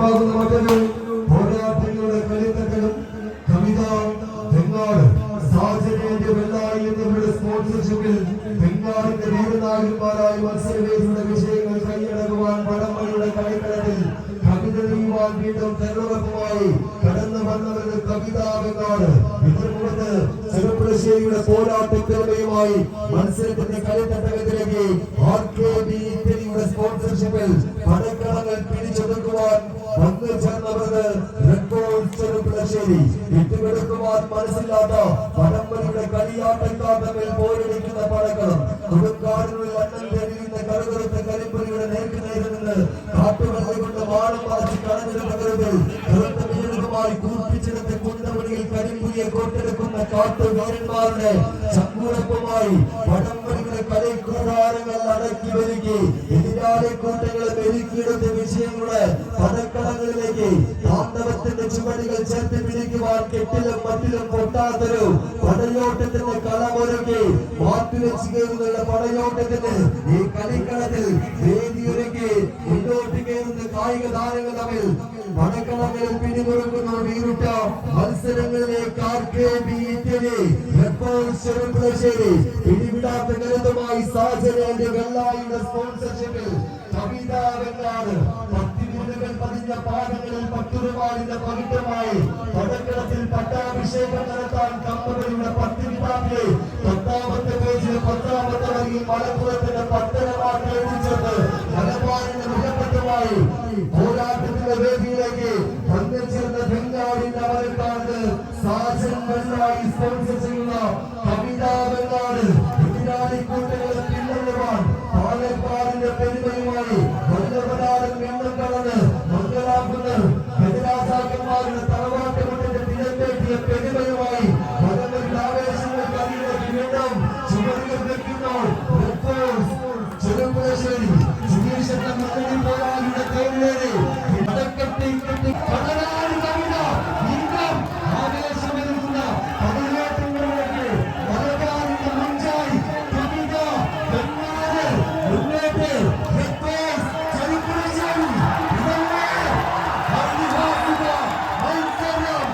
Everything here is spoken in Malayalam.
സജീവമാകുന്ന മറ്റൊരു പോരാട്ടങ്ങളുടെ കളിത്തട്ടകം കവിത തെങ്ങാട് സാഹചര്യന്റെ വെള്ളായി എന്നിവരുടെ സ്പോൺസർഷിപ്പിൽ ബംഗാളിന്റെ വീരനായകന്മാരായ മത്സരവേദിയുടെ വിഷയങ്ങൾ കൈയടക്കുവാൻ വടംവലിയുടെ കളിക്കളത്തിൽ കവിത നെയ്യുവാൻ വീണ്ടും തെരഞ്ഞെടുപ്പുമായി കടന്നു വന്നവരുടെ കവിതാ ബംഗാട് ഇതിനുമുമ്പ് ചെറുപ്പുളശ്ശേരിയുടെ പോരാട്ടത്തിലുമായി മത്സരത്തിന്റെ കളിത്തട്ടകത്തിലേക്ക് ഇറ്റലിയുടെ സ്പോൺസർഷിപ്പിൽ പടക്കളങ്ങൾ പിടിച്ചെടുക്കുവാൻ വന്നു ചേർന്നവർക്ക് ചെറുപ്പുളശ്ശേരി വിട്ടുകൊടുക്കുവാൻ മനസ്സില്ലാത്ത വടംവലിയുടെ കളിയാട്ടക്കാരുടെ മേൽ പോരടിക്കുന്ന പടക്കളം കൊടുക്കാടിനുള്ളിൽ അണ്ണൻ തെളിയുന്ന കറുകറുത്ത കരിമ്പലിയുടെ നേർക്കുനേരിൽ നിന്ന് കാട്ടുവെള്ളം കൊണ്ട് വാണം മറച്ച് കളഞ്ഞൊരു പകരത്തിൽ കറുത്ത വീടുകളുമായി കൂർപ്പിച്ചെടുത്ത് കുണ്ടമണിയിൽ കരിമ്പുലിയെ കൊണ്ടെടുക്കുന്ന കാട്ടുവീരന്മാരുടെ ചങ്കൂടപ്പുമായി വടംവലിയുടെ കളിക്കൂടാരങ്ങൾ അടക്കി വരികെ എതിരാളി കൂട്ടങ്ങളെ മെരുക്കിയെടുത്ത വിഷയങ്ങളുടെ പടക്കളങ്ങളിലേക്ക് താണ്ഡവത്തിന്റെ ചുവടുകൾ ചേർത്ത് പിടിക്കുവാൻ കെട്ടിലും മറ്റിലും പൊട്ടാത്തൊരു പടയോട്ടത്തിന്റെ കളമൊരുക്കി മാറ്റുവെച്ച് കയറുന്ന പടയോട്ടത്തിന് ഈ കളിക്കളത്തിൽ വേദിയൊരുക്കി മുന്നോട്ട് കയറുന്ന കായിക താരങ്ങൾ തമ്മിൽ പടക്കളങ്ങളിൽ പിടിമുറുക്കുന്ന വീറുട്ട മത്സരങ്ങളിലേക്ക് ചെറുപ്പുളശ്ശേരി പിടിവിടാത്ത കരുതുമായി സാഹചര്യന്റെ വെള്ളായിയുടെ സ്പോൺസർഷിപ്പിൽ കവിതാ ബംഗാട് പതിഞ്ഞ പാദങ്ങളിൽ 10 രൂപയുടെ പവിത്രമായി പടക്കളത്തിൽ പട്ടാഭിഷേകം നടത്താൻ കമ്പനിയുടെ 10 വിഭാഗത്തിലെ 10ാമത്തെ പേജിൽ 10ാമത്തെ വരിയിൽ മലപ്പുറത്തിന്റെ പട്ടണമാക്കി എത്തിച്ചത് മലബാറിന്റെ മുഖപത്രമായി പോരാട്ടത്തിന്റെ വേദിയിലേക്ക് പങ്കുചേർന്ന ബംഗാളിന്റെ അവരെക്കാണ്ട് സാജൻ വെള്ളായി സ്പോൺസർ ചെയ്യുന്ന കവിതാ ബംഗാട് എതിരാളി കൂട്ടങ്ങളെ പിന്തുണരുവാൻ പാലക്കാടിന്റെ പെരുമയുമായി കൊല്ലവനാടൻ വീണ്ടും കടന്ന് മംഗലാകുന്ന ഗജരാജാക്കന്മാരുടെ തറവാട്ടുകൊണ്ടിന്റെ തിരക്കേറ്റിയ പെരുമയുമായി വടംവലിയുടെ ആവേശങ്ങൾ കളിയിലേക്ക് വീണ്ടും ചുവടുകൾ വെക്കുന്നു ചെറുപ്പുളശ്ശേരി സുധീഷന്റെ മുന്നണി പോരാളിയുടെ തേരിലേറി കടക്കെട്ടി കെട്ടി കടലാടി കവിത വീണ്ടും ആവേശമൊരുക്കുന്ന പടയോട്ടങ്ങളിലേക്ക് മലബാറിന്റെ മുഞ്ചായി കവിത ബംഗാട് മുന്നേറ്റ് ചെറുപ്പുളശ്ശേരി ഇതല്ലേ അതിഹാസിക മത്സരം